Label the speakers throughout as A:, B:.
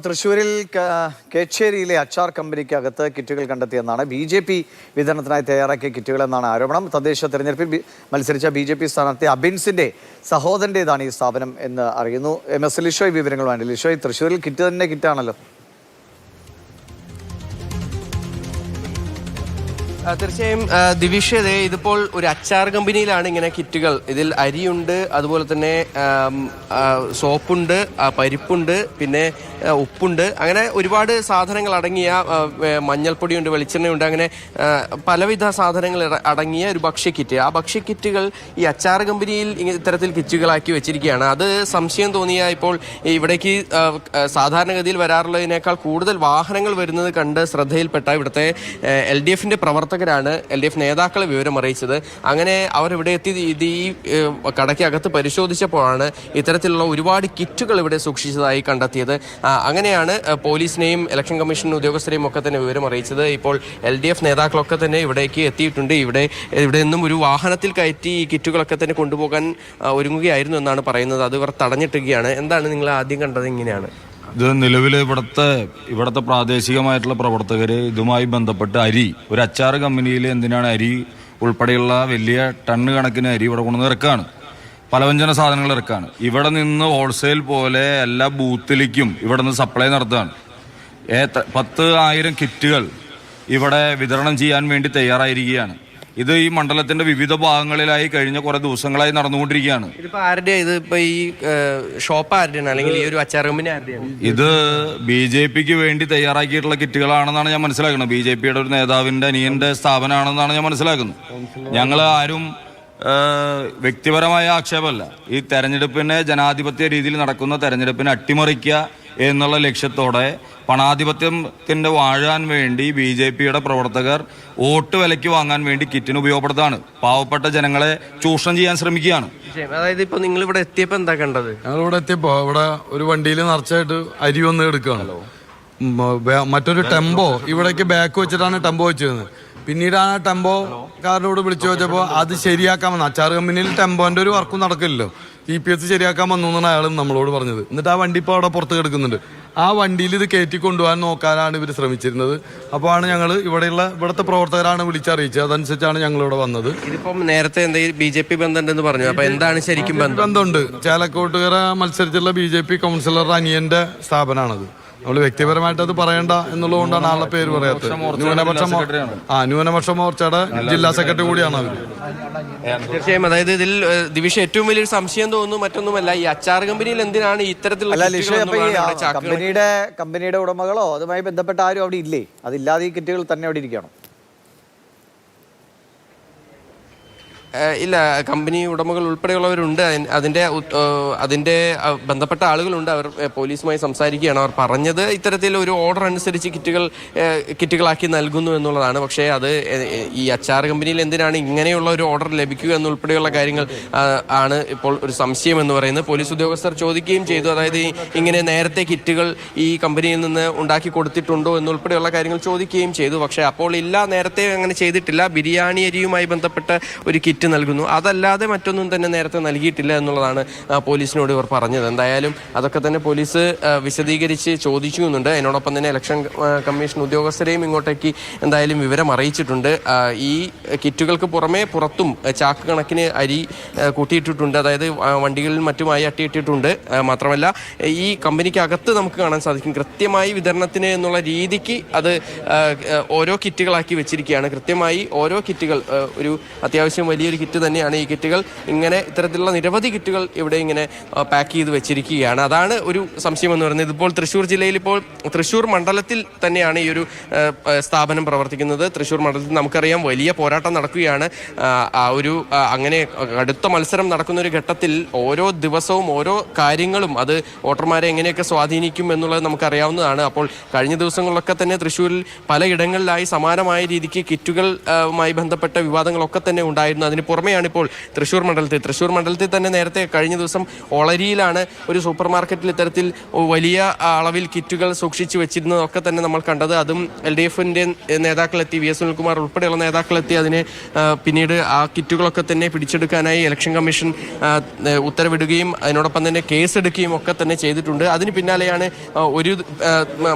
A: തൃശ്ശൂരിൽ കേച്ചേരിയിലെ അച്ചാർ കമ്പനിക്കകത്ത് കിറ്റുകൾ കണ്ടെത്തിയെന്നാണ് BJP വിതരണത്തിനായി തയ്യാറാക്കിയ കിറ്റുകളെന്നാണ് ആരോപണം. തദ്ദേശ തെരഞ്ഞെടുപ്പിൽ മത്സരിച്ച BJP സ്ഥാനാർത്ഥി അബിൻസിന്റെ സഹോദരൻ്റെതാണ് ഈ സ്ഥാപനം എന്ന് അറിയുന്നു. MS ലിഷോയ് വിവരങ്ങളുമായി. ലിഷോയ്, തൃശ്ശൂരിൽ കിറ്റ് തന്നെ കിറ്റാണല്ലോ.
B: തീർച്ചയായും ദിവിഷ്, ഇതിപ്പോൾ ഒരു അച്ചാർ കമ്പനിയിലാണ് ഇങ്ങനെ കിറ്റുകൾ. ഇതിൽ അരിയുണ്ട്, അതുപോലെ തന്നെ സോപ്പുണ്ട്, പരിപ്പുണ്ട്, പിന്നെ ഉപ്പുണ്ട്, അങ്ങനെ ഒരുപാട് സാധനങ്ങൾ അടങ്ങിയ മഞ്ഞൾപ്പൊടിയുണ്ട്, വെളിച്ചെണ്ണയുണ്ട്, അങ്ങനെ പലവിധ സാധനങ്ങൾ അടങ്ങിയ ഒരു ഭക്ഷ്യക്കിറ്റ്. ആ ഭക്ഷ്യക്കിറ്റുകൾ ഈ അച്ചാർ കമ്പനിയിൽ ഇത്തരത്തിൽ കിറ്റുകളാക്കി വെച്ചിരിക്കുകയാണ്. അത് സംശയം തോന്നിയ ഇപ്പോൾ ഇവിടേക്ക് സാധാരണഗതിയിൽ വരാറുള്ളതിനേക്കാൾ കൂടുതൽ വാഹനങ്ങൾ വരുന്നത് കണ്ട് ശ്രദ്ധയിൽപ്പെട്ട ഇവിടുത്തെ LDFന്റെ പ്രവർത്തകരാണ് LDF നേതാക്കളെ വിവരം അറിയിച്ചത്. അങ്ങനെ അവർ ഇവിടെ എത്തി ഈ കടയ്ക്കകത്ത് പരിശോധിച്ചപ്പോഴാണ് ഇത്തരത്തിലുള്ള ഒരുപാട് കിറ്റുകൾ ഇവിടെ സൂക്ഷിച്ചതായി കണ്ടെത്തിയത്. അങ്ങനെയാണ് പോലീസിനെയും ഇലക്ഷൻ കമ്മീഷൻ ഉദ്യോഗസ്ഥരെയും ഒക്കെ തന്നെ വിവരം അറിയിച്ചത്. ഇപ്പോൾ LDF നേതാക്കളൊക്കെ തന്നെ ഇവിടേക്ക് എത്തിയിട്ടുണ്ട്. ഇവിടെ നിന്നും ഒരു വാഹനത്തിൽ കയറ്റി ഈ കിറ്റുകളൊക്കെ തന്നെ കൊണ്ടുപോകാൻ ഒരുങ്ങുകയായിരുന്നു എന്നാണ് പറയുന്നത്. അത് ഇവർ തടഞ്ഞിട്ടുകയാണ്. എന്താണ് നിങ്ങൾ ആദ്യം കണ്ടത്? ഇങ്ങനെയാണ്
C: ഇത് നിലവിൽ ഇവിടുത്തെ പ്രാദേശികമായിട്ടുള്ള പ്രവർത്തകർ ഇതുമായി ബന്ധപ്പെട്ട് ഒരു അച്ചാർ കമ്പനിയിൽ എന്തിനാണ് അരി ഉൾപ്പെടെയുള്ള വലിയ ടണ്ണ് കണക്കിന് അരി ഇവിടെ കൊണ്ടുവന്ന് ഇറക്കാണ്. പലവ്യഞ്ജന സാധനങ്ങൾ ഇറക്കാണ്. ഇവിടെ നിന്ന് ഹോൾസെയിൽ പോലെ എല്ലാ ബൂത്തിലേക്കും ഇവിടെ നിന്ന് സപ്ലൈ നടത്തുകയാണ്. 10,000 കിറ്റുകൾ ഇവിടെ വിതരണം ചെയ്യാൻ വേണ്ടി തയ്യാറായിരിക്കുകയാണ്. ഇത് ഈ മണ്ഡലത്തിന്റെ വിവിധ ഭാഗങ്ങളിലായി കഴിഞ്ഞ കുറെ ദിവസങ്ങളായി നടന്നുകൊണ്ടിരിക്കുകയാണ്. ഇത് BJPക്ക് വേണ്ടി തയ്യാറാക്കിയിട്ടുള്ള കിറ്റുകളാണെന്നാണ് ഞാൻ മനസ്സിലാക്കുന്നത്. BJPയുടെ ഒരു നേതാവിന്റെ അനിയന്റെ സ്ഥാപനമാണെന്നാണ് ഞാൻ മനസ്സിലാക്കുന്നത്. ഞങ്ങൾ ആരും വ്യക്തിപരമായ ആക്ഷേപമല്ല. ഈ തെരഞ്ഞെടുപ്പിനെ ജനാധിപത്യ രീതിയിൽ നടക്കുന്ന തെരഞ്ഞെടുപ്പിനെ അട്ടിമറിക്കുക എന്നുള്ള ലക്ഷ്യത്തോടെ പണാധിപത്യത്തിന്റെ വാഴാൻ വേണ്ടി BJPയുടെ പ്രവർത്തകർ വോട്ട് വിലയ്ക്ക് വാങ്ങാൻ വേണ്ടി കിറ്റിന് ഉപയോഗപ്പെടുത്താണ്. പാവപ്പെട്ട ജനങ്ങളെ ചൂഷണം ചെയ്യാൻ ശ്രമിക്കുകയാണ്.
B: അതായത് ഇപ്പൊ നിങ്ങൾ ഇവിടെ എത്തിയപ്പോ എന്താ കണ്ടത്?
D: ഞങ്ങളിവിടെ എത്തിയപ്പോ ഇവിടെ ഒരു വണ്ടിയിൽ നിറച്ചായിട്ട് അരി വന്ന് എടുക്കുകയാണല്ലോ. മറ്റൊരു ടെമ്പോ ഇവിടേക്ക് ബാക്ക് വെച്ചിട്ടാണ് ടെമ്പോ വെച്ചിരുന്നത്. പിന്നീട് ആ ടെമ്പോക്കാരനോട് വിളിച്ചു ചോദിച്ചപ്പോൾ അത് ശരിയാക്കാൻ വന്നു. അച്ചാർ കമ്പനിയിൽ ടെമ്പോന്റെ ഒരു വർക്കും നടക്കില്ലല്ലോ. TPS ശരിയാക്കാൻ വന്നു എന്നാണ് അയാൾ നമ്മളോട് പറഞ്ഞത്. എന്നിട്ട് ആ വണ്ടി ഇപ്പോൾ അവിടെ പുറത്ത് കിടക്കുന്നുണ്ട്. ആ വണ്ടിയിൽ ഇത് കയറ്റി കൊണ്ടുപോകാൻ നോക്കാനാണ് ഇവർ ശ്രമിച്ചിരുന്നത്. അപ്പോൾ ആണ് ഞങ്ങൾ ഇവിടുത്തെ പ്രവർത്തകരാണ് വിളിച്ചറിയിച്ചത്. അതനുസരിച്ചാണ് ഞങ്ങൾ ഇവിടെ വന്നത്.
B: ഇതിപ്പം നേരത്തെ BJP ബന്ധമുണ്ടെന്ന് പറഞ്ഞു. അപ്പൊ എന്താണ് ശരിക്കും
D: ബന്ധമുണ്ട്? ചേലക്കോട്ടുകര മത്സരിച്ചുള്ള BJP കൗൺസിലർ അനിയന്റെ സ്ഥാപനമാണത്. നമ്മൾ വ്യക്തിപരമായിട്ട് അത് പറയണ്ട എന്നുള്ളതുകൊണ്ടാണ് ആളുടെ പേര് പറയാത്തത്. ന്യൂനപക്ഷ മോർച്ചയുടെ ജില്ലാ സെക്രട്ടറി കൂടിയാണ് അവർ.
B: തീർച്ചയായും. അതായത് ഇതിൽ ദിവിഷ ഏറ്റവും വലിയൊരു സംശയം തോന്നുന്നു മറ്റൊന്നുമല്ല, ഈ അച്ചാർ കമ്പനിയിൽ എന്തിനാണ് ഇത്തരത്തിലുള്ള
A: കമ്പനിയുടെ ഉടമകളോ അതുമായി ബന്ധപ്പെട്ട ആരും അവിടെ ഇല്ലേ? അതില്ലാതെ ഈ കിറ്റുകൾ തന്നെ അവിടെ ഇരിക്കണം?
B: ഇല്ല, കമ്പനി ഉടമകൾ ഉൾപ്പെടെയുള്ളവരുണ്ട്. അതിൻ്റെ ബന്ധപ്പെട്ട ആളുകളുണ്ട്. അവർ പോലീസുമായി സംസാരിക്കുകയാണ്. അവർ പറഞ്ഞത് ഇത്തരത്തിൽ ഒരു ഓർഡർ അനുസരിച്ച് കിറ്റുകളാക്കി നൽകുന്നു എന്നുള്ളതാണ്. പക്ഷേ അത് ഈ അച്ചാർ കമ്പനിയിൽ എന്തിനാണ് ഇങ്ങനെയുള്ള ഒരു ഓർഡർ ലഭിക്കുക എന്നുൾപ്പെടെയുള്ള കാര്യങ്ങൾ ആണ് ഇപ്പോൾ ഒരു സംശയം എന്ന് പറയുന്നത്. പോലീസ് ഉദ്യോഗസ്ഥർ ചോദിക്കുകയും ചെയ്തു. അതായത് ഇങ്ങനെ നേരത്തെ കിറ്റുകൾ ഈ കമ്പനിയിൽ നിന്ന് ഉണ്ടാക്കി കൊടുത്തിട്ടുണ്ടോ എന്നുൾപ്പെടെയുള്ള കാര്യങ്ങൾ ചോദിക്കുകയും ചെയ്തു. പക്ഷേ അപ്പോൾ ഇല്ല, നേരത്തെ അങ്ങനെ ചെയ്തിട്ടില്ല. ബിരിയാണി അരിയുമായി ബന്ധപ്പെട്ട ഒരു കിറ്റ് നൽകുന്നു, അതല്ലാതെ മറ്റൊന്നും തന്നെ നേരത്തെ നൽകിയിട്ടില്ല എന്നുള്ളതാണ് പോലീസിനോട് ഇവർ പറഞ്ഞത്. എന്തായാലും അതൊക്കെ തന്നെ പോലീസ് വിശദീകരിച്ച് ചോദിക്കുന്നുണ്ട്. അതിനോടൊപ്പം തന്നെ ഇലക്ഷൻ കമ്മീഷൻ ഉദ്യോഗസ്ഥരെയും ഇങ്ങോട്ടേക്ക് എന്തായാലും വിവരം അറിയിച്ചിട്ടുണ്ട്. ഈ കിറ്റുകൾക്ക് പുറമെ പുറത്തും ചാക്ക് കണക്കിന് അരി കൂട്ടിയിട്ടിട്ടുണ്ട്. അതായത് വണ്ടികളിൽ മറ്റുമായി അട്ടിയിട്ടിട്ടുണ്ട്. മാത്രമല്ല ഈ കമ്പനിക്കകത്ത് നമുക്ക് കാണാൻ സാധിക്കും കൃത്യമായി വിതരണത്തിന് എന്നുള്ള രീതിക്ക് അത് ഓരോ കിറ്റുകളാക്കി വെച്ചിരിക്കുകയാണ്. കൃത്യമായി ഓരോ കിറ്റുകൾ ഒരു അത്യാവശ്യം വലിയൊരു കിറ്റ് തന്നെയാണ്. ഈ കിറ്റുകൾ ഇങ്ങനെ ഇത്തരത്തിലുള്ള നിരവധി കിറ്റുകൾ ഇവിടെ ഇങ്ങനെ പാക്ക് ചെയ്ത് വെച്ചിരിക്കുകയാണ്. അതാണ് ഒരു സംശയം എന്ന് പറയുന്നത്. ഇപ്പോൾ തൃശ്ശൂർ ജില്ലയിൽ ഇപ്പോൾ തൃശ്ശൂർ മണ്ഡലത്തിൽ തന്നെയാണ് ഈ ഒരു സ്ഥാപനം പ്രവർത്തിക്കുന്നത്. തൃശ്ശൂർ മണ്ഡലത്തിൽ നമുക്കറിയാം വലിയ പോരാട്ടം നടക്കുകയാണ്. അങ്ങനെ കടുത്ത മത്സരം നടക്കുന്ന ഒരു ഘട്ടത്തിൽ ഓരോ ദിവസവും ഓരോ കാര്യങ്ങളും അത് വോട്ടർമാരെ എങ്ങനെയൊക്കെ സ്വാധീനിക്കും എന്നുള്ളത് നമുക്കറിയാവുന്നതാണ്. അപ്പോൾ കഴിഞ്ഞ ദിവസങ്ങളിലൊക്കെ തന്നെ തൃശ്ശൂരിൽ പലയിടങ്ങളിലായി സമാനമായ രീതിക്ക് കിറ്റുകളുമായി ബന്ധപ്പെട്ട വിവാദങ്ങളൊക്കെ തന്നെ ഉണ്ടായിരുന്നു. അതിന് പുറമെയാണ് ഇപ്പോൾ തൃശ്ശൂർ മണ്ഡലത്തിൽ തന്നെ നേരത്തെ കഴിഞ്ഞ ദിവസം ഒളരിയിലാണ് ഒരു സൂപ്പർ മാർക്കറ്റിൽ ഇത്തരത്തിൽ വലിയ അളവിൽ കിറ്റുകൾ സൂക്ഷിച്ചു വെച്ചിരുന്നതൊക്കെ തന്നെ നമ്മൾ കണ്ടത്. അതും LDF-ന്റെ നേതാക്കളെത്തി, VS സുനിൽകുമാർ ഉൾപ്പെടെയുള്ള നേതാക്കളെത്തി അതിനെ പിന്നീട് ആ കിറ്റുകളൊക്കെ തന്നെ പിടിച്ചെടുക്കാനായി ഇലക്ഷൻ കമ്മീഷൻ ഉത്തരവിടുകയും അതിനോടൊപ്പം തന്നെ കേസെടുക്കുകയും ഒക്കെ തന്നെ ചെയ്തിട്ടുണ്ട്. അതിന് പിന്നാലെയാണ് ഒരു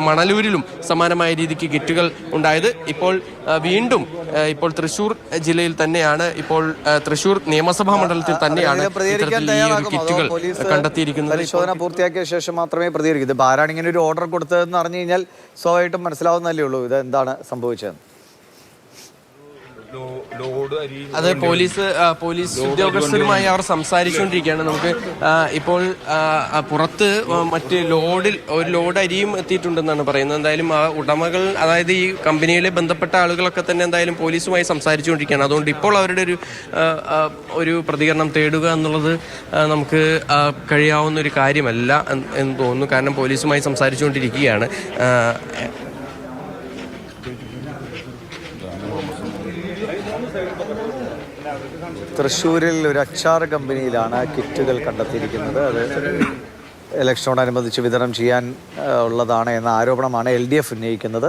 B: മണലൂരിലും സമാനമായ രീതിക്ക് കിറ്റുകൾ ഉണ്ടായത്. ഇപ്പോൾ വീണ്ടും ഇപ്പോൾ തൃശ്ശൂർ ജില്ലയിൽ തന്നെയാണ്, ഇപ്പോൾ തൃശ്ശൂർ നിയമസഭാ മണ്ഡലത്തിൽ തന്നെയാണ് കിറ്റുകൾ കണ്ടെത്തിയിരിക്കുന്നത്.
A: പരിശോധന പൂർത്തിയാക്കിയ ശേഷം മാത്രമേ പ്രതികരിക്കൂ. ഇത് ആരാണ് ഇങ്ങനെ ഒരു ഓർഡർ കൊടുത്തതെന്ന് അറിഞ്ഞു കഴിഞ്ഞാൽ സ്വാഭാവികമായിട്ടും മനസ്സിലാവുന്നല്ലേ ഉള്ളൂ ഇത് എന്താണ് സംഭവിച്ചത്.
B: അത് പോലീസ് ഉദ്യോഗസ്ഥരുമായി അവർ സംസാരിച്ചുകൊണ്ടിരിക്കുകയാണ്. നമുക്ക് ഇപ്പോൾ പുറത്ത് മറ്റ് ഒരു ലോഡ് അരിയും എത്തിയിട്ടുണ്ടെന്നാണ് പറയുന്നത്. എന്തായാലും ആ ഉടമകൾ, അതായത് ഈ കമ്പനിയിലെ ബന്ധപ്പെട്ട ആളുകളൊക്കെ തന്നെ എന്തായാലും പോലീസുമായി സംസാരിച്ചുകൊണ്ടിരിക്കുകയാണ്. അതുകൊണ്ട് ഇപ്പോൾ അവരുടെ ഒരു പ്രതികരണം തേടുക എന്നുള്ളത് നമുക്ക് കഴിയാവുന്ന ഒരു കാര്യമല്ല എന്ന് തോന്നുന്നു. കാരണം പോലീസുമായി സംസാരിച്ചുകൊണ്ടിരിക്കുകയാണ്.
A: തൃശ്ശൂരിൽ ഒരു അച്ചാർ കമ്പനിയിലാണ് കിറ്റുകൾ കണ്ടെത്തിയിരിക്കുന്നത്. അത് ഇലക്ഷനോടനുബന്ധിച്ച് വിതരണം ചെയ്യാൻ ഉള്ളതാണ് എന്ന ആരോപണമാണ് LDF ഉന്നയിക്കുന്നത്.